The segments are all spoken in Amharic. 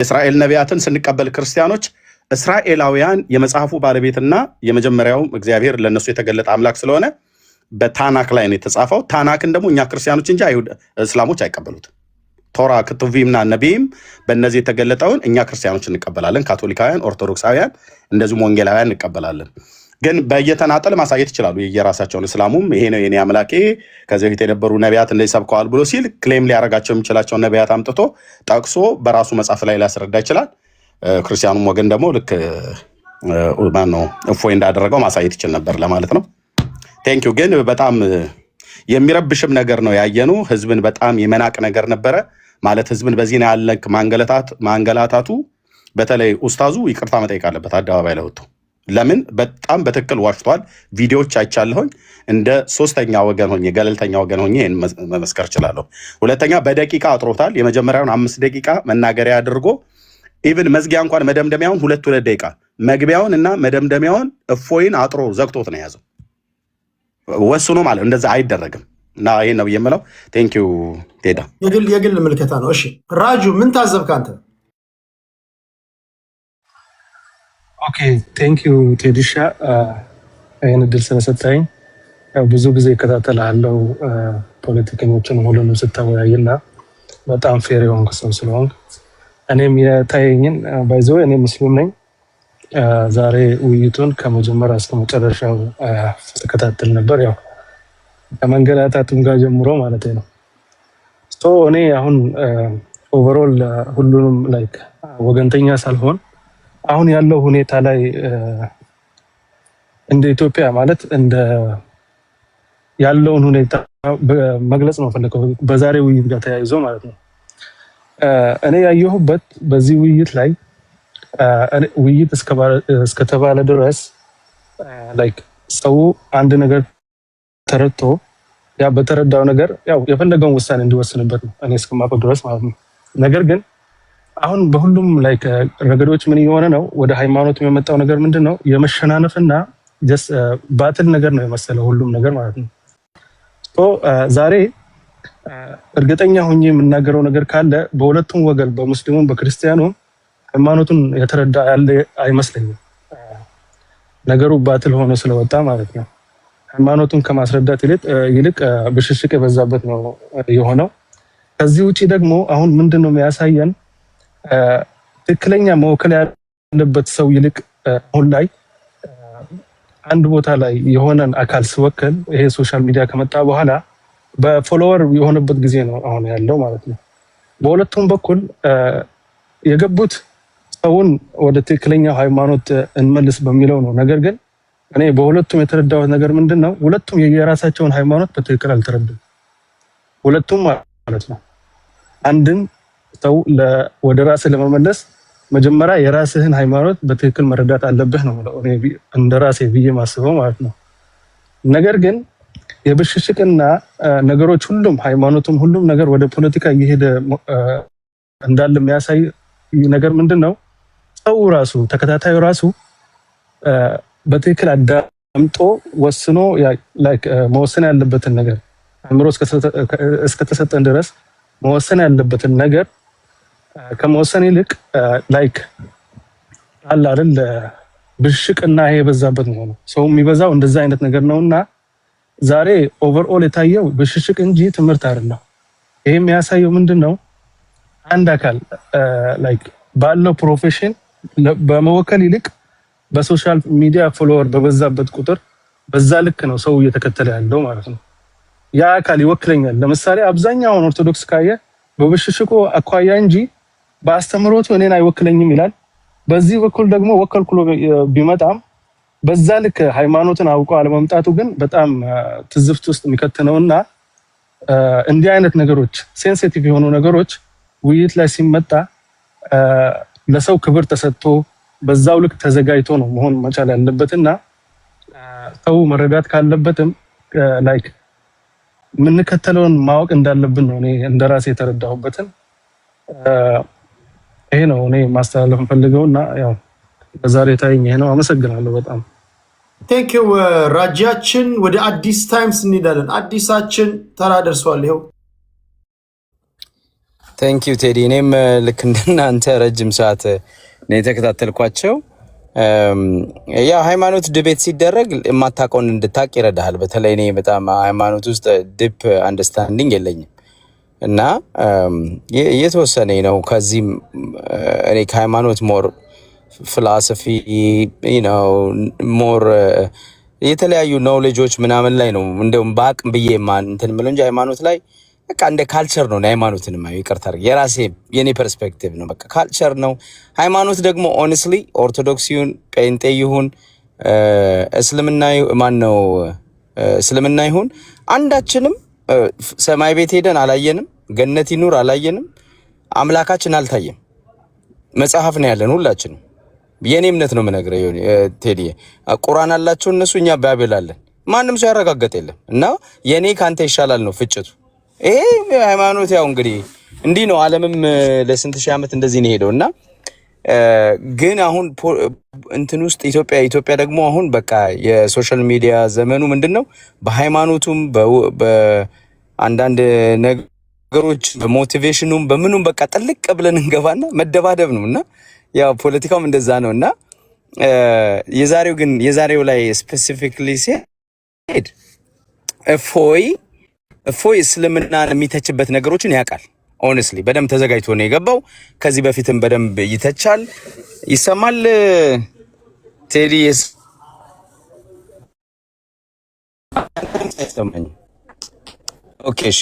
እስራኤል ነቢያትን ስንቀበል ክርስቲያኖች እስራኤላውያን የመጽሐፉ ባለቤትና የመጀመሪያው እግዚአብሔር ለነሱ የተገለጠ አምላክ ስለሆነ በታናክ ላይ ነው የተጻፈው። ታናክን ደግሞ እኛ ክርስቲያኖች እንጂ አይሁድ እስላሞች አይቀበሉትም። ቶራ ክትቡና ነቢይም በእነዚህ የተገለጠውን እኛ ክርስቲያኖች እንቀበላለን። ካቶሊካውያን፣ ኦርቶዶክሳውያን እንደዚሁም ወንጌላውያን እንቀበላለን። ግን በየተናጠል ማሳየት ይችላሉ የራሳቸውን። እስላሙም ይሄ ነው የኔ አምላኬ ከዚህ በፊት የነበሩ ነቢያት እንደዚህ ሰብከዋል ብሎ ሲል ክሌም ሊያደርጋቸው የሚችላቸውን ነቢያት አምጥቶ ጠቅሶ በራሱ መጽሐፍ ላይ ሊያስረዳ ይችላል። ክርስቲያኑም ወገን ደግሞ ልክ ማነው እፎይ እንዳደረገው ማሳየት ይችል ነበር ለማለት ነው። ቴንኪው። ግን በጣም የሚረብሽም ነገር ነው ያየኑ። ህዝብን በጣም የመናቅ ነገር ነበረ ማለት ህዝብን በዚህ ነው ያለ ማንገላታቱ። በተለይ ኡስታዙ ይቅርታ መጠየቅ አለበት አደባባይ ላይ ወጥቶ። ለምን በጣም በትክክል ዋሽቷል። ቪዲዮዎች አይቻለሁኝ። እንደ ሶስተኛ ወገን ሆኜ ገለልተኛ ወገን ሆኜ ይሄን መመስከር እችላለሁ። ሁለተኛ በደቂቃ አጥሮታል። የመጀመሪያውን 5 ደቂቃ መናገሪያ አድርጎ ኢቭን መዝጊያ እንኳን መደምደሚያውን 2 ደቂቃ መግቢያውን እና መደምደሚያውን እፎይን አጥሮ ዘግቶት ነው የያዘው። ወስኖ ማለት እንደዛ አይደረግም። እና ይሄን ነው የምለው። ቴንኪው ቴዳ። የግል ምልከታ ነው። እሺ ራጁ ምን ታዘብክ አንተ? ኦኬ ቴንኪው ቴዲሻ ይህን እድል ስለሰጠኝ። ብዙ ጊዜ እከታተላለሁ ፖለቲከኞችን ሁሉንም ስታወያይና በጣም ፌር የሆንክ ሰው ስለሆንክ እኔም የታየኝን ባይዘው እኔ ሙስሊም ነኝ። ዛሬ ውይይቱን ከመጀመሪያ እስከ መጨረሻው ተከታተል ነበር። ያው ከመንገላታቱም ጋር ጀምሮ ማለት ነው። እኔ አሁን ኦቨርኦል ሁሉንም ላይክ ወገንተኛ ሳልሆን አሁን ያለው ሁኔታ ላይ እንደ ኢትዮጵያ ማለት እንደ ያለውን ሁኔታ መግለጽ ነው ፈለከው በዛሬ ውይይት ጋር ተያይዞ ማለት ነው። እኔ ያየሁበት በዚህ ውይይት ላይ ውይይት እስከተባለ ድረስ ላይክ ሰው አንድ ነገር ተረድቶ ያ በተረዳው ነገር ያው የፈለገውን ውሳኔ እንዲወስንበት ነው እኔ እስከማውቀው ድረስ ማለት ነው። ነገር ግን አሁን በሁሉም ላይክ ረገዶች ምን እየሆነ ነው? ወደ ሃይማኖት የመጣው ነገር ምንድነው? የመሸናነፍና ባትል ነገር ነው የመሰለው ሁሉም ነገር ማለት ነው። ዛሬ እርግጠኛ ሆኜ የምናገረው ነገር ካለ በሁለቱም ወገን በሙስሊሙም በክርስቲያኑም ሃይማኖቱን የተረዳ ያለ አይመስለኝም። ነገሩ ባትል ሆኖ ስለወጣ ማለት ነው። ሃይማኖቱን ከማስረዳት ይልቅ ብሽሽቅ የበዛበት ነው የሆነው። ከዚህ ውጪ ደግሞ አሁን ምንድነው የሚያሳየን? ትክክለኛ መወከል ያለበት ሰው ይልቅ አሁን ላይ አንድ ቦታ ላይ የሆነን አካል ሲወከል ይሄ ሶሻል ሚዲያ ከመጣ በኋላ በፎሎወር የሆነበት ጊዜ ነው አሁን ያለው ማለት ነው። በሁለቱም በኩል የገቡት ሰውን ወደ ትክክለኛው ሃይማኖት እንመልስ በሚለው ነው። ነገር ግን እኔ በሁለቱም የተረዳሁት ነገር ምንድነው? ሁለቱም የራሳቸውን ሃይማኖት በትክክል አልተረዱም። ሁለቱም ማለት ነው። አንድን ሰው ወደ ራስህ ለመመለስ መጀመሪያ የራስህን ሃይማኖት በትክክል መረዳት አለብህ ነው እንደ ራሴ ብዬ ማስበው ማለት ነው። ነገር ግን የብሽሽቅና ነገሮች ሁሉም ሃይማኖቱም ሁሉም ነገር ወደ ፖለቲካ እየሄደ እንዳለ የሚያሳይ ነገር ምንድነው? ሰው ራሱ ተከታታዩ ራሱ በትክክል አዳምጦ ወስኖ ላይክ መወሰን ያለበትን ነገር አእምሮ እስከተሰጠን ድረስ መወሰን ያለበትን ነገር ከመወሰን ይልቅ ላይክ አለ አይደል ብሽሽቅና ይሄ የበዛበት ነው። ሰው የሚበዛው እንደዛ አይነት ነገር ነውና ዛሬ ኦቨርኦል የታየው ብሽሽቅ እንጂ ትምህርት አይደለም። ይሄ የሚያሳየው ምንድነው? አንድ አካል ላይክ ባለው ፕሮፌሽን በመወከል ይልቅ በሶሻል ሚዲያ ፎሎወር በበዛበት ቁጥር በዛ ልክ ነው ሰው እየተከተለ ያለው ማለት ነው። ያ አካል ይወክለኛል። ለምሳሌ አብዛኛውን ኦርቶዶክስ ካየ በብሽሽቁ አኳያ እንጂ በአስተምሮቱ እኔን አይወክለኝም ይላል። በዚህ በኩል ደግሞ ወከልኩሎ ቢመጣም በዛ ልክ ሃይማኖትን አውቆ አለመምጣቱ ግን በጣም ትዝፍት ውስጥ የሚከተነውና እንዲህ አይነት ነገሮች ሴንሲቲቭ የሆኑ ነገሮች ውይይት ላይ ሲመጣ ለሰው ክብር ተሰጥቶ በዛው ልክ ተዘጋጅቶ ነው መሆን መቻል ያለበትና ሰው መረዳት ካለበትም ላይክ የምንከተለውን ማወቅ እንዳለብን ነው እኔ እንደራሴ የተረዳሁበትን ይሄ ነው እኔ ማስተላለፍ ፈልገውና ያው በዛሬ ታይኝ ይሄ ነው። አመሰግናለሁ በጣም ቴንኪው ራጃችን። ወደ አዲስ ታይምስ እንሄዳለን። አዲሳችን ተራ ደርሷል። ይኸው ቴንክ ዩ ቴዲ። እኔም ልክ እንደናንተ ረጅም ሰዓት ነው የተከታተልኳቸው። ያ ሃይማኖት ድቤት ሲደረግ የማታውቀውን እንድታቅ ይረዳሃል። በተለይ እኔ በጣም ሃይማኖት ውስጥ ዲፕ አንደርስታንዲንግ የለኝም እና የተወሰነ ነው። ከዚህም እኔ ከሃይማኖት ሞር ፊሎሶፊ ነው ሞር የተለያዩ ኖሌጆች ምናምን ላይ ነው እንደውም በአቅም ብዬ ማን እንትን ምለው እንጂ ሃይማኖት ላይ በቃ እንደ ካልቸር ነው ሃይማኖትን ማየው። ይቅርታ የራሴ የኔ ፐርስፔክቲቭ ነው። በቃ ካልቸር ነው ሃይማኖት። ደግሞ ኦኔስትሊ ኦርቶዶክስ ይሁን ጴንጤ ይሁን እስልምና ማን ነው እስልምና ይሁን አንዳችንም ሰማይ ቤት ሄደን አላየንም፣ ገነት ይኑር አላየንም፣ አምላካችን አልታየም። መጽሐፍ ነው ያለን ሁላችንም። የኔ እምነት ነው የምነግረው ቴዲ። ቁርአን አላቸው እነሱ፣ እኛ ባይብል አለን። ማንም ሰው ያረጋገጠ የለም እና የኔ ካንተ ይሻላል ነው ፍጭቱ። ይሄ ሃይማኖት ያው እንግዲህ እንዲህ ነው። ዓለምም ለስንት ሺህ ዓመት እንደዚህ ነው ሄደውና ግን አሁን እንትን ውስጥ ኢትዮጵያ ደግሞ አሁን በቃ የሶሻል ሚዲያ ዘመኑ ምንድነው በሃይማኖቱም በአንዳንድ ነገሮች በሞቲቬሽኑም በምኑም በቃ ጥልቅ ብለን እንገባና መደባደብ ነውና ያው ፖለቲካውም እንደዛ ነውና የዛሬው ላይ ስፔሲፊክሊ ሲሄድ እፎይ እስልምናን የሚተችበት ነገሮችን ያውቃል። ኦኔስትሊ በደንብ ተዘጋጅቶ ነው የገባው። ከዚህ በፊትም በደንብ ይተቻል። ይሰማል ቴዲ? ኦኬ እሺ።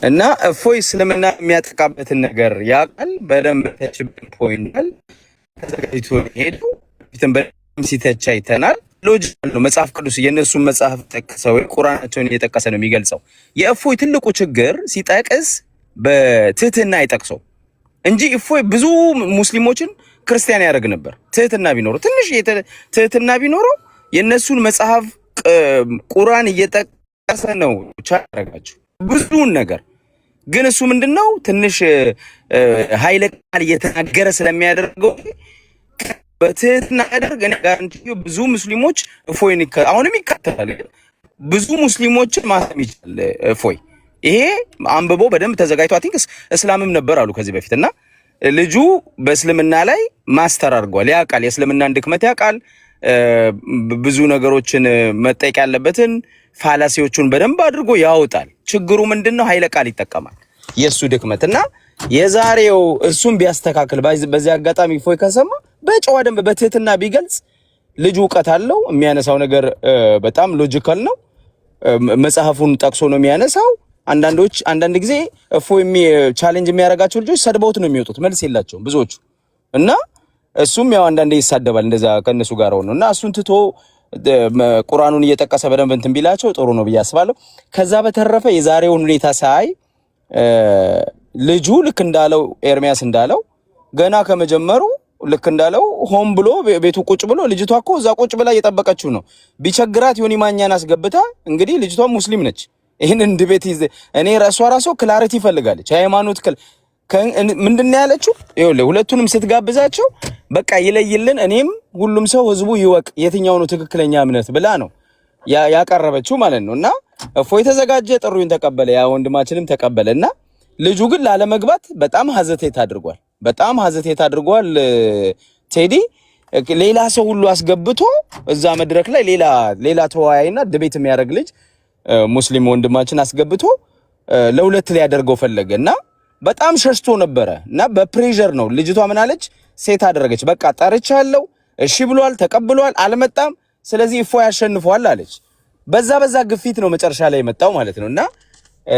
እና እፎይ እስልምና የሚያጠቃበትን ነገር ያውቃል። በደንብ ተችብን ፖይንታል። ተዘጋጅቶ ነው የሄደው። ፊትም በደንብ ሲተቻ አይተናል። ሎጂካል ነው። መጽሐፍ ቅዱስ የነሱን መጽሐፍ ጠቅሰው ቁርአናቸውን እየጠቀሰ ነው የሚገልጸው። የእፎይ ትልቁ ችግር ሲጠቅስ በትህትና አይጠቅሰው እንጂ እፎይ ብዙ ሙስሊሞችን ክርስቲያን ያደርግ ነበር። ትህትና ቢኖረው ትንሽ ትህትና ቢኖረው የነሱን መጽሐፍ ቁርአን እየጠቀሰ ነው ቻረጋቸው ብዙውን ነገር። ግን እሱ ምንድነው ትንሽ ኃይለ ቃል እየተናገረ ስለሚያደርገው በትህትና ያደርግ። እኔ ጋር ብዙ ሙስሊሞች እፎይን አሁንም ይከተላል። ብዙ ሙስሊሞችን ማሰም ይችላል እፎይ። ይሄ አንብቦ በደንብ ተዘጋጅቶ አይ ቲንክ እስላምም ነበር አሉ ከዚህ በፊት እና ልጁ በእስልምና ላይ ማስተር አድርጓል። ያውቃል፣ የእስልምናን ድክመት ያውቃል። ብዙ ነገሮችን መጠየቅ ያለበትን ፋላሲዎቹን በደንብ አድርጎ ያወጣል። ችግሩ ምንድነው? ኃይለ ቃል ይጠቀማል። የሱ ድክመት እና የዛሬው እሱን ቢያስተካክል በዚህ አጋጣሚ እፎይ ከሰማ በጨዋ ደንብ በትህትና ቢገልጽ ልጁ እውቀት አለው። የሚያነሳው ነገር በጣም ሎጂካል ነው። መጽሐፉን ጠቅሶ ነው የሚያነሳው። አንዳንድ ጊዜ እፎይ ቻሌንጅ የሚያደርጋቸው ልጆች ሰድበውት ነው የሚወጡት፣ መልስ የላቸውም ብዙዎቹ እና እሱም ያው አንዳንዴ ይሳደባል እንደዛ ከነሱ ጋር ሆኖ እና እሱን ትቶ ቁርአኑን እየጠቀሰ በደንብ እንትን ቢላቸው ጥሩ ነው ብዬ አስባለሁ። ከዛ በተረፈ የዛሬውን ሁኔታ ሳይ ልጁ ልክ እንዳለው ኤርሚያስ እንዳለው ገና ከመጀመሩ ልክ እንዳለው ሆም ብሎ ቤቱ ቁጭ ብሎ ልጅቷ እኮ እዛ ቁጭ ብላ እየጠበቀችው ነው። ቢቸግራት ዮኒ ማኛን አስገብታ እንግዲህ ልጅቷ ሙስሊም ነች። ይሄንን ድቤት እኔ ራሷ ክላሪቲ ይፈልጋለች። ሃይማኖት ምንድነው ያለችው? ይኸውልህ ሁለቱንም ስትጋብዛቸው በቃ ይለይልን፣ እኔም ሁሉም ሰው ህዝቡ ይወቅ የትኛው ነው ትክክለኛ እምነት ብላ ነው ያቀረበችው ማለት ነው። እና እፎይ ተዘጋጀ፣ ጥሪውን ተቀበለ፣ ያ ወንድማችንም ተቀበለና ልጁ ግን ላለመግባት በጣም ሀዘቴት አድርጓል። ቴዲ ሌላ ሰው ሁሉ አስገብቶ እዛ መድረክ ላይ ሌላ ተወያይና ድቤት የሚያደርግ ልጅ ሙስሊም ወንድማችን አስገብቶ ለሁለት ላይ ያደርገው ፈለገና በጣም ሸሽቶ ነበረ እና በፕሬሸር ነው ልጅቷ ምን አለች? ሴት አደረገች። በቃ ጠርቻለሁ፣ እሺ ብሏል፣ ተቀብሏል፣ አልመጣም፣ ስለዚህ እፎይ ያሸንፈዋል አለች። በዛ ግፊት ነው መጨረሻ ላይ የመጣው ማለት ነው። እና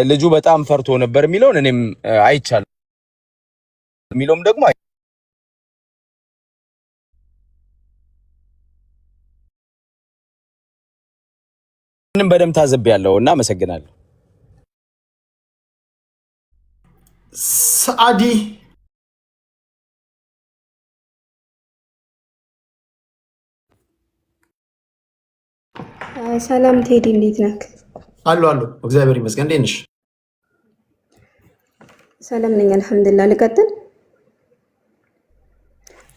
ልጁ በጣም ፈርቶ ነበር የሚለውን እኔም አይቻለሁ። የሚለውም ደግሞ ምንም በደምብ ታዘብያለሁ እና አመሰግናለሁ። ሰዓዲ ሰላም ቴዲ፣ እንዴት ነህ? አሉ እግዚአብሔር ይመስገን። እንዴት ነሽ? ሰላም ነኝ አልሐምዱሊላህ። ልቀጥል?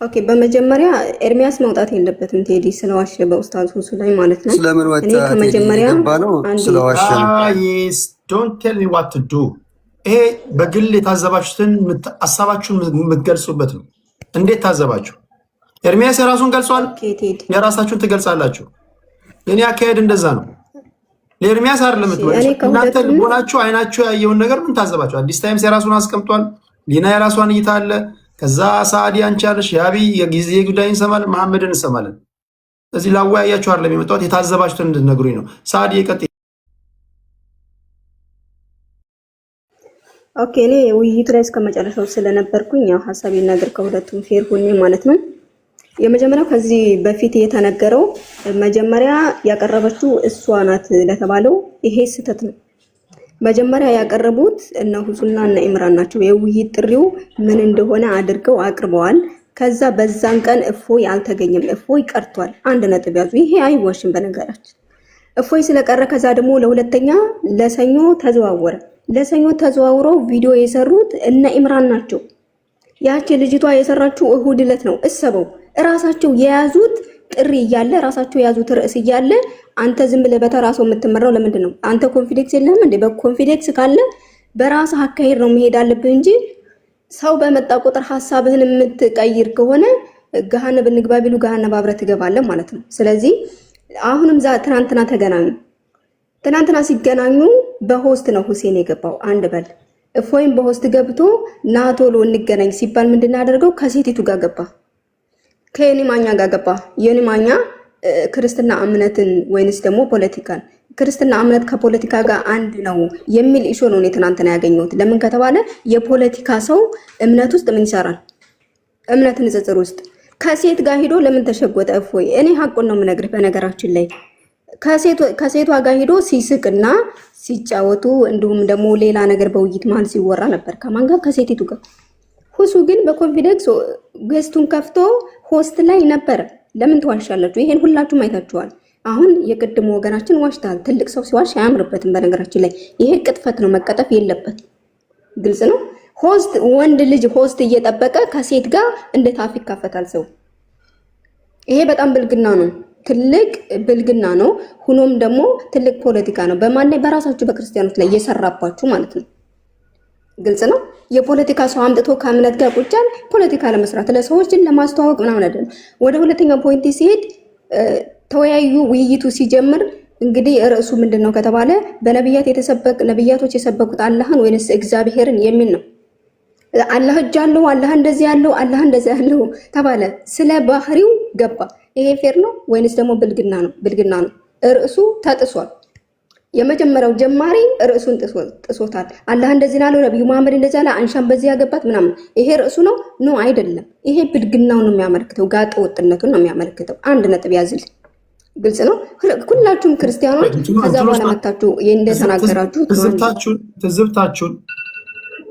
ኦኬ። በመጀመሪያ ኤርሚያስ መውጣት የለበትም ቴዲ ስለዋሸ በኡስታዝ ሁሱ ላይ ማለት ነው። ስለምን ወጣ? እኔ ከመጀመሪያ ስለዋሸ ነው። ዶንት ቴል ሚ ዋት ቱ ዱ ይሄ በግል የታዘባችሁትን ሐሳባችሁን የምትገልጹበት ነው። እንዴት ታዘባችሁ? ኤርሚያስ የራሱን ገልጿል፣ የራሳችሁን ትገልጻላችሁ። የኔ አካሄድ እንደዛ ነው። ለኤርሚያስ አይደለም የምትመልሱት እናንተ ልቦናችሁ አይናችሁ ያየውን ነገር ምን ታዘባችሁ? አዲስ ታይምስ የራሱን አስቀምጧል፣ ሊና የራሷን እይታ አለ። ከዛ ሳዲ አንቺ አለሽ፣ ያቢ የጊዜ ጉዳይ እንሰማለን፣ መሐመድን እንሰማለን። እዚህ ላወያያችሁ አይደለም የመጣሁት የታዘባችሁትን እንድትነግሩኝ ነው። ሳዲ ይቀጥል። ኦኬ እኔ ውይይቱ ላይ እስከመጨረሻው ስለነበርኩኝ ያው ሐሳቤን ነገር ከሁለቱም ፌር ሆኜ ማለት ነው። የመጀመሪያው ከዚህ በፊት የተነገረው መጀመሪያ ያቀረበችው እሷ ናት ለተባለው ይሄ ስህተት ነው። መጀመሪያ ያቀረቡት እነ ሁሱና እና ኢምራን ናቸው። የውይይት ጥሪው ምን እንደሆነ አድርገው አቅርበዋል። ከዛ በዛን ቀን እፎይ አልተገኘም፣ እፎይ ቀርቷል። አንድ ነጥብ ያዙ። ይሄ አይዋሽም በነገራችን እፎይ ስለቀረ ከዛ ደግሞ ለሁለተኛ ለሰኞ ተዘዋወረ። ለሰኞ ተዘዋውረው ቪዲዮ የሰሩት እነ ኢምራን ናቸው። ያቺ ልጅቷ የሰራችው እሁድ ዕለት ነው። እሰበው እራሳቸው የያዙት ጥሪ እያለ ራሳቸው የያዙት ርዕስ እያለ አንተ ዝም ብለህ በተራሶ የምትመራው ለምንድን ነው? አንተ ኮንፊደንስ የለህም እንዴ? በኮንፊደንስ ካለ በራስህ አካሄድ ነው መሄድ አለብህ እንጂ ሰው በመጣ ቁጥር ሐሳብህን የምትቀይር ከሆነ ገሃነብ እንግባ ቢሉ ገሃነብ አብረህ ትገባለህ ማለት ነው። ስለዚህ አሁንም ትናንትና ተገናኙ። ትናንትና ሲገናኙ በሆስት ነው ሁሴን የገባው። አንድ በል እፎይም በሆስት ገብቶ ና ቶሎ እንገናኝ ሲባል ምንድን አደረገው? ከሴቲቱ ጋር ገባ፣ ከየኒ ማኛ ጋር ገባ። የኒ ማኛ ክርስትና እምነትን ወይንስ ደግሞ ፖለቲካን ክርስትና እምነት ከፖለቲካ ጋር አንድ ነው የሚል ኢሹ ነው ትናንትና ያገኘሁት። ለምን ከተባለ የፖለቲካ ሰው እምነት ውስጥ ምን ይሰራል? እምነት ንጽጽር ውስጥ ከሴት ጋር ሄዶ ለምን ተሸጎጠ እፎይ? እኔ ሐቁን ነው የምነግርህ። በነገራችን ላይ ከሴቷ ጋር ሄዶ ሲስቅና ሲጫወቱ እንዲሁም ደግሞ ሌላ ነገር በውይይት መሀል ሲወራ ነበር። ከማን ጋር? ከሴቲቱ ጋር። ሁሱ ግን በኮንፊደንስ ገስቱን ከፍቶ ሆስት ላይ ነበር። ለምን ትዋሻላችሁ? ይሄን ሁላችሁም አይታችኋል። አሁን የቅድሙ ወገናችን ዋሽታል። ትልቅ ሰው ሲዋሽ አያምርበትም። በነገራችን ላይ ይሄ ቅጥፈት ነው፣ መቀጠፍ የለበት። ግልጽ ነው። ሆስት ወንድ ልጅ ሆስት እየጠበቀ ከሴት ጋር እንዴት አፍ ይካፈታል ሰው? ይሄ በጣም ብልግና ነው፣ ትልቅ ብልግና ነው። ሁኖም ደግሞ ትልቅ ፖለቲካ ነው። በማን ላይ? በራሳችሁ በክርስቲያኖች ላይ እየሰራባችሁ ማለት ነው። ግልጽ ነው። የፖለቲካ ሰው አምጥቶ ከእምነት ጋር ቁጫል ፖለቲካ ለመስራት ለሰዎችን ለማስተዋወቅ ምናምን አይደለም። ወደ ሁለተኛው ፖይንት ሲሄድ ተወያዩ። ውይይቱ ሲጀምር እንግዲህ ርዕሱ ምንድነው ከተባለ በነብያት ነብያቶች የሰበኩት አላህን ወይንስ እግዚአብሔርን የሚል ነው። አላህ እጅ አለው፣ አላህ እንደዚህ ያለው፣ አላህ እንደዚህ ያለው ተባለ። ስለ ባህሪው ገባ። ይሄ ፌር ነው ወይንስ ደግሞ ብልግና ነው? ብልግና ነው። ርዕሱ ተጥሷል። የመጀመሪያው ጀማሪ ርዕሱን ጥሶታል። አላህ እንደዚህ ያለው፣ ነብዩ መሐመድ እንደዚህ ያለ፣ አንሻን በዚህ ያገባት ምናምን። ይሄ ርዕሱ ነው? ኖ አይደለም። ይሄ ብልግናው ነው የሚያመለክተው፣ ጋጠ ወጥነቱን ነው የሚያመለክተው። አንድ ነጥብ ያዝል። ግልጽ ነው። ሁላችሁም ክርስቲያኖች ከዛ በኋላ መጣችሁ እንደተናገራችሁ ትዝብታችሁን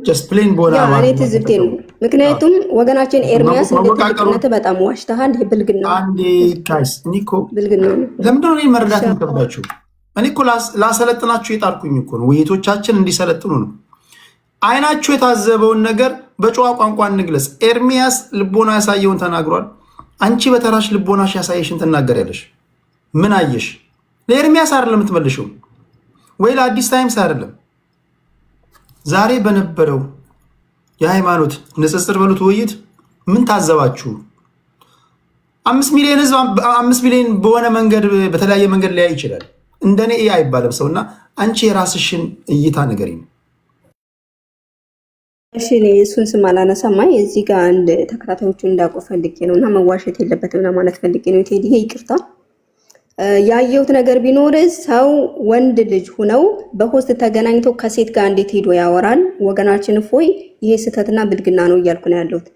ጀስት ፕሌን ቦና እኔ ትዝብቴ ነው። ምክንያቱም ወገናችን ኤርሚያስ እንደተቀነተ በጣም ዋሽተሃል። ይሄ ብልግና አንዴ ጋይስ ኒኮ ብልግና ነው። ለምንድን ነው መረዳት የምትከብዳችሁ? እኔ እኮ ላሰለጥናችሁ የጣርኩኝ እኮ ነው። ውይይቶቻችን እንዲሰለጥኑ ነው። አይናችሁ የታዘበውን ነገር በጨዋ ቋንቋ እንግለጽ። ኤርሚያስ ልቦና ያሳየውን ተናግሯል። አንቺ በተራሽ ልቦናሽ ያሳየሽን ትናገሪያለሽ። ምን አየሽ? ለኤርሚያስ አይደለም የምትመልሽው ወይ ለአዲስ ታይምስ አይደለም። ዛሬ በነበረው የሃይማኖት ንጽጽር በሉት ውይይት ምን ታዘባችሁ? 5 ሚሊዮን ህዝብ 5 ሚሊዮን በሆነ መንገድ በተለያየ መንገድ ሊያይ ይችላል። እንደኔ ይሄ አይባልም ሰውና አንቺ የራስሽን እይታ ንገሪኝ። እሺ እኔ እሱን ስም አላነሳም። እዚህ ጋር አንድ ተከታታዮቹ እንዳውቁ ፈልጌ ነው እና መዋሸት የለበትም ለማለት ፈልጌ ነው። ቴዲ ይቅርታ ያየሁት ነገር ቢኖር ሰው ወንድ ልጅ ሆነው በሆስት ተገናኝቶ ከሴት ጋር እንዴት ሄዶ ያወራል? ወገናችን እፎይ ይሄ ስህተትና ብልግና ነው እያልኩ ነው ያለሁት።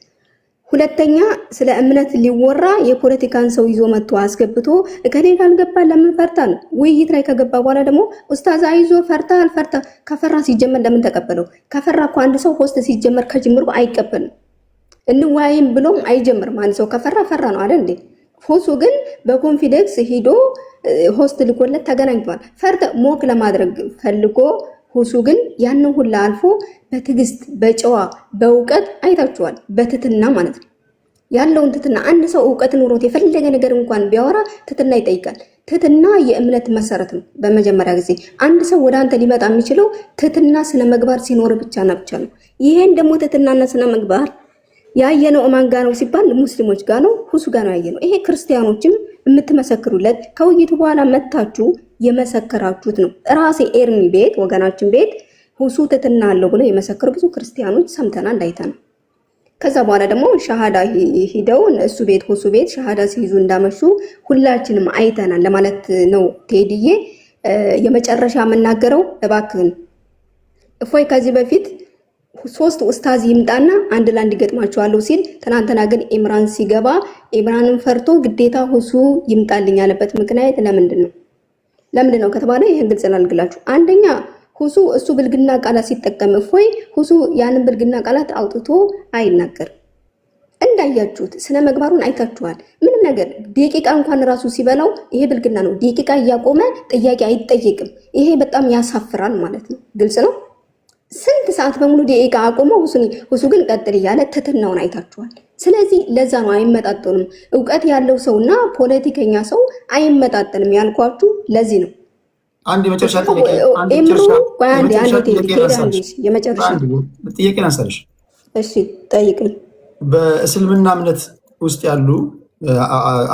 ሁለተኛ ስለ እምነት ሊወራ የፖለቲካን ሰው ይዞ መጥቶ አስገብቶ እከሌ ካልገባ ለምን ፈርታል? ውይይት ላይ ከገባ በኋላ ደግሞ ኡስታዝ አይዞ ፈርታል። ከፈራ ሲጀመር ለምን ተቀበለው? ከፈራ እኮ አንድ ሰው ሆስት ሲጀመር ከጅምሩ አይቀበልም። እንወያይም ብሎም አይጀምርም። አንድ ሰው ከፈራ ፈራ ነው አይደል እንዴ? ሁሱ ግን በኮንፊደንስ ሄዶ ሆስት ልኮለት ተገናኝቷል። ፈርተ ሞክ ለማድረግ ፈልጎ ሁሱ ግን ያንን ሁላ አልፎ በትዕግስት በጨዋ በእውቀት አይታችኋል። በትትና ማለት ነው። ያለውን ትትና አንድ ሰው እውቀት ኑሮት የፈለገ ነገር እንኳን ቢያወራ ትትና ይጠይቃል። ትትና የእምነት መሰረት ነው። በመጀመሪያ ጊዜ አንድ ሰው ወደ አንተ ሊመጣ የሚችለው ትትና ስነ ምግባር ሲኖር ብቻና ብቻ ነው። ይሄን ደግሞ ትትናና ስነ ምግባር ያየነው ማን ጋር ነው ሲባል ሙስሊሞች ጋር ነው፣ ሁሱ ጋር ነው ያየነው። ይሄ ክርስቲያኖችም የምትመሰክሩለት ከውይይቱ በኋላ መታችሁ የመሰከራችሁት ነው። ራሴ ኤርሚ ቤት ወገናችን ቤት ሁሱ ትትና አለው ብሎ የመሰከሩ ብዙ ክርስቲያኖች ሰምተናል፣ አይተናል። ከዛ በኋላ ደግሞ ሻሃዳ ሂደው እሱ ቤት ሁሱ ቤት ሻሃዳ ሲይዙ እንዳመሹ ሁላችንም አይተናል ለማለት ነው። ቴዲዬ የመጨረሻ የምናገረው እባክህን እፎይ ከዚህ በፊት 3 ኡስታዝ ይምጣና አንድ ላንድ ገጥማቸዋለሁ ሲል፣ ትናንትና ግን ኢምራን ሲገባ ኢምራንን ፈርቶ ግዴታ ሁሱ ይምጣልኝ ያለበት ምክንያት ለምንድን ነው? ለምንድን ነው ከተባለ ይሄን ግልጽ ላልግላችሁ። አንደኛ ሁሱ እሱ ብልግና ቃላት ሲጠቀም እፎይ ሁሱ ያንን ብልግና ቃላት አውጥቶ አይናገርም። እንዳያችሁት ስነ ምግባሩን አይታችኋል። ምንም ነገር ደቂቃ እንኳን ራሱ ሲበላው ይሄ ብልግና ነው። ደቂቃ እያቆመ ጥያቄ አይጠየቅም። ይሄ በጣም ያሳፍራል ማለት ነው። ግልጽ ነው። ስንት ሰዓት በሙሉ ደቂቃ አቆመው። ሁሱ ግን ቀጥል እያለ ትትናውን አይታችኋል። ስለዚህ ለዛ ነው አይመጣጠኑም። እውቀት ያለው ሰውና ፖለቲከኛ ሰው አይመጣጠንም ያልኳችሁ ለዚህ ነው። አንድ የመጨረሻ ጥያቄ ላንሳልሽ። እሺ ጠይቅኝ። በእስልምና እምነት ውስጥ ያሉ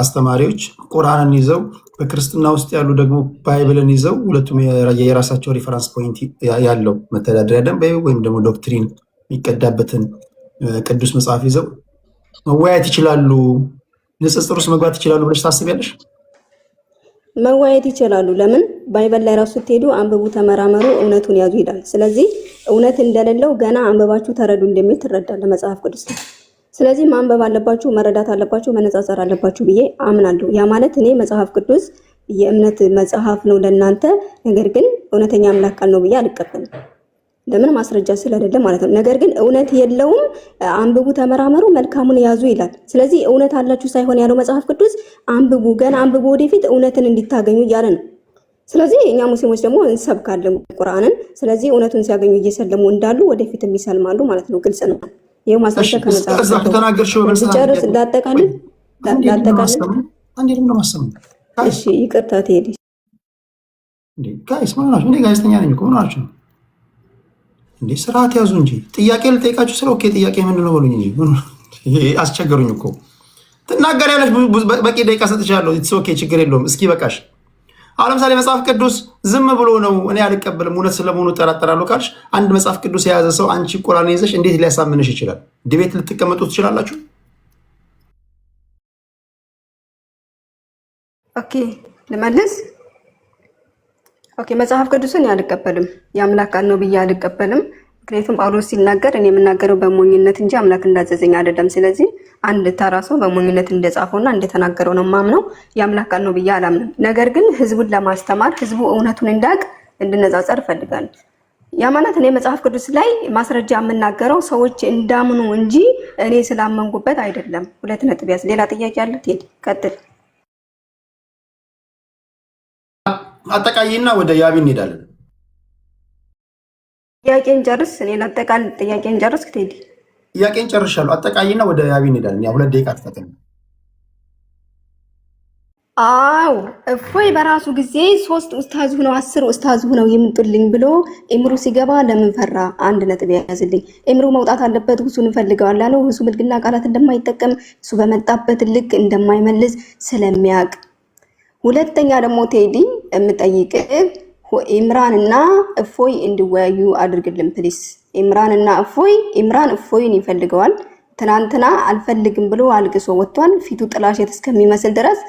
አስተማሪዎች ቁርአንን ይዘው በክርስትና ውስጥ ያሉ ደግሞ ባይብልን ይዘው ሁለቱም የራሳቸው ሪፈረንስ ፖይንት ያለው መተዳደሪያ ደንብ ወይም ደግሞ ዶክትሪን የሚቀዳበትን ቅዱስ መጽሐፍ ይዘው መወያየት ይችላሉ፣ ንጽጽር ውስጥ መግባት ይችላሉ ብለሽ ታስቢያለሽ? መወያየት ይችላሉ። ለምን ባይበል ላይ ራሱ ትሄዱ አንብቡ፣ ተመራመሩ፣ እውነቱን ያዙ ይላል። ስለዚህ እውነት እንደሌለው ገና አንብባችሁ ተረዱ እንደሚል ትረዳለህ መጽሐፍ ቅዱስ። ስለዚህ ማንበብ አለባችሁ፣ መረዳት አለባችሁ፣ መነጻጸር አለባችሁ ብዬ አምናለሁ። ያ ማለት እኔ መጽሐፍ ቅዱስ የእምነት መጽሐፍ ነው ለእናንተ፣ ነገር ግን እውነተኛ አምላክ ቃል ነው ብዬ አልቀበልም። ለምን ማስረጃ ስለሌለ ማለት ነው። ነገር ግን እውነት የለውም፣ አንብቡ፣ ተመራመሩ፣ መልካሙን ያዙ ይላል። ስለዚህ እውነት አላችሁ ሳይሆን ያለው መጽሐፍ ቅዱስ አንብቡ፣ ገና አንብቡ፣ ወደፊት እውነትን እንዲታገኙ እያለ ነው። ስለዚህ እኛ ሙስሊሞች ደግሞ እንሰብካለን ቁርአንን። ስለዚህ እውነቱን ሲያገኙ እየሰለሙ እንዳሉ ወደፊትም ይሰልማሉ ማለት ነው። ግልጽ ነው። ይሄው ማስረጃ ከመጽሐፍ ሲጨርስ እንዳጠቃልል። እሺ ይቅርታ ትሄድ ጋይስ ማለት ነው። ጋዜጠኛ ነኝ እኮ ምን አልችልም እንዴ? ስርዓት ያዙ እንጂ ጥያቄ ልጠይቃችሁ ስለ ኦኬ ጥያቄ ምንድን ነው በሉኝ እንጂ አስቸገሩኝ እኮ። ትናገሪያለሽ፣ በቂ ደቂቃ ሰጥቻለሁ። ኢትስ ኦኬ ችግር የለውም። እስኪ በቃሽ። አሁን ለምሳሌ መጽሐፍ ቅዱስ ዝም ብሎ ነው እኔ አልቀበልም እውነት ስለመሆኑ እጠራጠራለሁ ካልሽ፣ አንድ መጽሐፍ ቅዱስ የያዘ ሰው አንቺ ቁርአን ይዘሽ እንዴት ሊያሳምንሽ ይችላል? ዲቤት ልትቀመጡ ትችላላችሁ? ኦኬ ልመልስ። ኦኬ መጽሐፍ ቅዱስን አልቀበልም፣ የአምላክ ቃል ነው ብዬ አልቀበልም። ምክንያቱም ጳውሎስ ሲናገር እኔ የምናገረው በሞኝነት እንጂ አምላክ እንዳዘዘኝ አይደለም። ስለዚህ አንድ ተራ ሰው በሞኝነት እንደጻፈውና እንደተናገረው ነው ማምነው፣ የአምላክ ቃል ነው ብዬ አላምንም። ነገር ግን ህዝቡን ለማስተማር ህዝቡ እውነቱን እንዳቅ እንድነጻጸር እፈልጋለሁ። ያ ማለት እኔ መጽሐፍ ቅዱስ ላይ ማስረጃ የምናገረው ሰዎች እንዳምኑ እንጂ እኔ ስላመንኩበት አይደለም። 2 ነጥብ ያዝ። ሌላ ጥያቄ አለ? ቴዲ ቀጥል። አጠቃይና ወደ ያቢ እንሄዳለን። ጥያቄን ጨርስ። እኔ ላጠቃል። ጥያቄን ጨርስ ቴዲ። ጥያቄን ጨርሻለሁ። አጠቃይና ወደ ያቢ እንሄዳለን። ያ 2 ደቂቃ ተፈተነ። አው እፎይ በራሱ ጊዜ 3 ኡስታዝ ሆነው 10 ኡስታዝ ሆነው ይምጡልኝ ብሎ ኤምሩ ሲገባ ለምን ፈራ? 1 ነጥብ ያዝልኝ። ኤምሩ መውጣት አለበት። ሁሱን እንፈልገዋል አለው። ሁሱ ብልግና ቃላት እንደማይጠቀም እሱ በመጣበት ልክ እንደማይመልስ ስለሚያውቅ። ሁለተኛ ደግሞ ቴዲ የምጠይቅህ ኢምራን እና እፎይ እንዲወያዩ አድርግልን ፕሊስ። ኢምራን እፎይን ይፈልገዋል። ትናንትና አልፈልግም ብሎ አልቅሶ ወጥቷል፣ ፊቱ ጥላሸት እስከሚመስል ድረስ።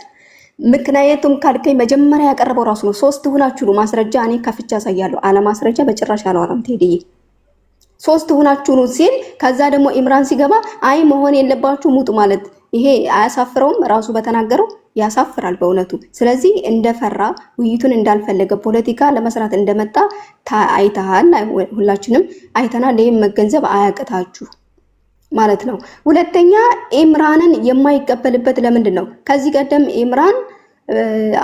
ምክንያቱም ካልከኝ መጀመሪያ ያቀረበው ራሱ ነው። 3 ሁናችሁ ነው ማስረጃ እኔ ከፍቻ ያሳያለሁ። አለ ማስረጃ በጭራሽ አላወራም ቴዲዬ። 3 ሁናችሁ ነው ሲል ከዛ ደግሞ ኢምራን ሲገባ አይ መሆን የለባችሁ ሙጡ ማለት ይሄ አያሳፍረውም? ራሱ በተናገረው ያሳፍራል በእውነቱ። ስለዚህ እንደፈራ ውይይቱን እንዳልፈለገ ፖለቲካ ለመስራት እንደመጣ አይተሃል፣ ሁላችንም አይተናል። ይህም መገንዘብ አያቅታችሁ ማለት ነው። ሁለተኛ ኢምራንን የማይቀበልበት ለምንድን ነው? ከዚህ ቀደም ኢምራን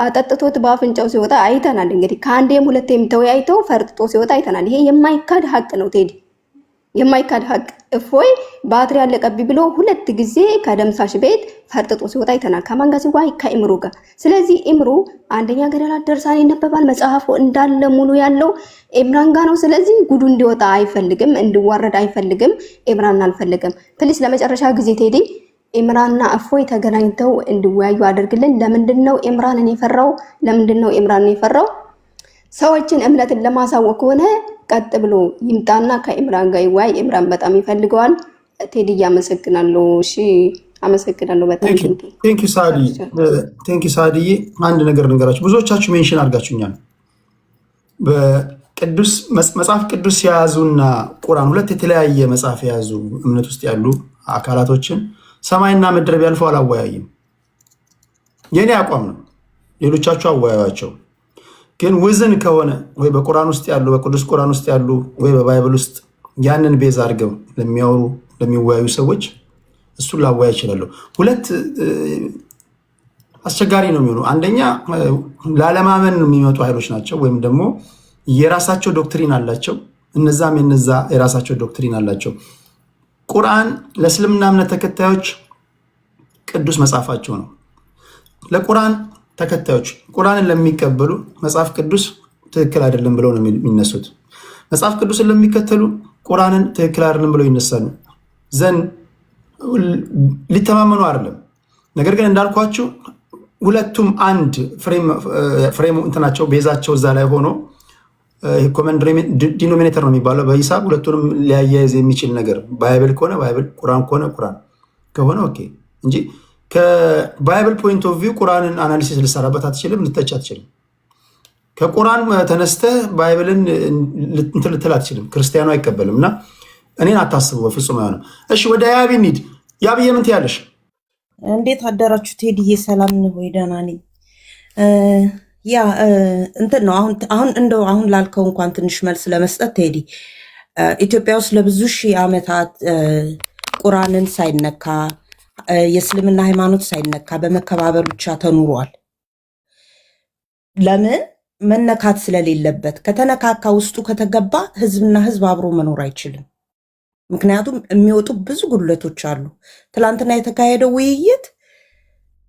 አጠጥቶት በአፍንጫው ሲወጣ አይተናል። እንግዲህ ከአንዴም 2ም ተወያይተው ፈርጥጦ ሲወጣ አይተናል። ይሄ የማይካድ ሀቅ ነው ቴዲ። የማይካድ ሀቅ እፎይ ባትሪ ያለቀብኝ ብሎ 2 ጊዜ ከደምሳሽ ቤት ፈርጥጦ ሲወጣ አይተናል። ከማን ጋር ሲዋይ? ከኢምሩ ጋር። ስለዚህ ኢምሩ አንደኛ ገደላት ደርሳን ይነበባል። መጽሐፉ እንዳለ ሙሉ ያለው ኢምራን ጋር ነው። ስለዚህ ጉዱ እንዲወጣ አይፈልግም፣ እንዲዋረድ አይፈልግም። ኢምራን አልፈልግም። ፕሊስ ለመጨረሻ ጊዜ ቴዲ ኢምራንና እፎይ ተገናኝተው እንዲወያዩ አድርግልን። ለምንድነው ኢምራንን የፈራው? ለምንድነው ኢምራንን የፈራው? ሰዎችን እምነትን ለማሳወቅ ከሆነ ቀጥ ብሎ ይምጣና ከኢምራን ጋር ይወያይ። ኢምራን በጣም ይፈልገዋል። ቴዲ አመሰግናለሁ። እሺ አመሰግናለሁ በጣም ቴንክ ዩ ሳዲ። ቴንክ ዩ ሳዲ። አንድ ነገር ልንገራችሁ። ብዙዎቻችሁ ሜንሽን አድርጋችሁኛል። በቅዱስ መጽሐፍ ቅዱስ የያዙና ቁርአን ሁለት የተለያየ መጽሐፍ የያዙ እምነት ውስጥ ያሉ አካላቶችን ሰማይና ምድር ቢያልፈው አላወያይም። የኔ አቋም ነው። ሌሎቻችሁ አወያዩአቸው። ግን ውዝን ከሆነ ወይ በቁርአን ውስጥ ያሉ በቅዱስ ቁርአን ውስጥ ያሉ ወይ በባይብል ውስጥ ያንን ቤዝ አድርገው ለሚያወሩ ለሚወያዩ ሰዎች እሱን ላወያ ይችላሉ። ሁለት አስቸጋሪ ነው የሚሆኑ። አንደኛ ላለማመን የሚመጡ ኃይሎች ናቸው፣ ወይም ደግሞ የራሳቸው ዶክትሪን አላቸው። እነዛም የነዛ የራሳቸው ዶክትሪን አላቸው። ቁርአን ለእስልምና እምነት ተከታዮች ቅዱስ መጽሐፋቸው ነው። ለቁርአን ተከታዮች ቁርአንን ለሚቀበሉ መጽሐፍ ቅዱስ ትክክል አይደለም ብለው ነው የሚነሱት። መጽሐፍ ቅዱስን ለሚከተሉ ቁርአንን ትክክል አይደለም ብለው ይነሳሉ። ዘን ሊተማመኑ አይደለም። ነገር ግን እንዳልኳችሁ ሁለቱም አንድ ፍሬም እንትናቸው ቤዛቸው እዛ ላይ ሆኖ ኮመን ዲኖሚኔተር ነው የሚባለው በሂሳብ ሁለቱንም ሊያያይዝ የሚችል ነገር ባይብል ከሆነ ባይብል፣ ቁርአን ከሆነ ቁርአን ከሆነ ኦኬ እንጂ ከባይብል ፖይንት ኦፍ ቪው ቁርአንን አናሊሲስ ልሰራበት አትችልም፣ ልተች አትችልም። ከቁርአን ተነስተህ ባይብልን እንትን ልትል አትችልም። ክርስቲያኑ አይቀበልም። እና እኔን አታስቡ፣ በፍጹም አይሆንም። እሺ ወደ ያቢ እንሂድ። ያብዬ ምን ትያለሽ? እንዴት አደራችሁ? ቴዲዬ ሰላም ነው ወይ? ደህና ነኝ። ያ እንትን ነው አሁን ላልከው እንኳን ትንሽ መልስ ለመስጠት ቴዲ፣ ኢትዮጵያ ውስጥ ለብዙ ሺህ ዓመታት ቁርአንን ሳይነካ የእስልምና ሃይማኖት ሳይነካ በመከባበር ብቻ ተኑሯል። ለምን? መነካት ስለሌለበት። ከተነካካ ውስጡ ከተገባ ህዝብና ህዝብ አብሮ መኖር አይችልም። ምክንያቱም የሚወጡ ብዙ ጉድለቶች አሉ። ትላንትና የተካሄደው ውይይት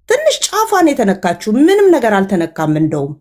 ትንሽ ጫፏን የተነካችው ምንም ነገር አልተነካም። እንደውም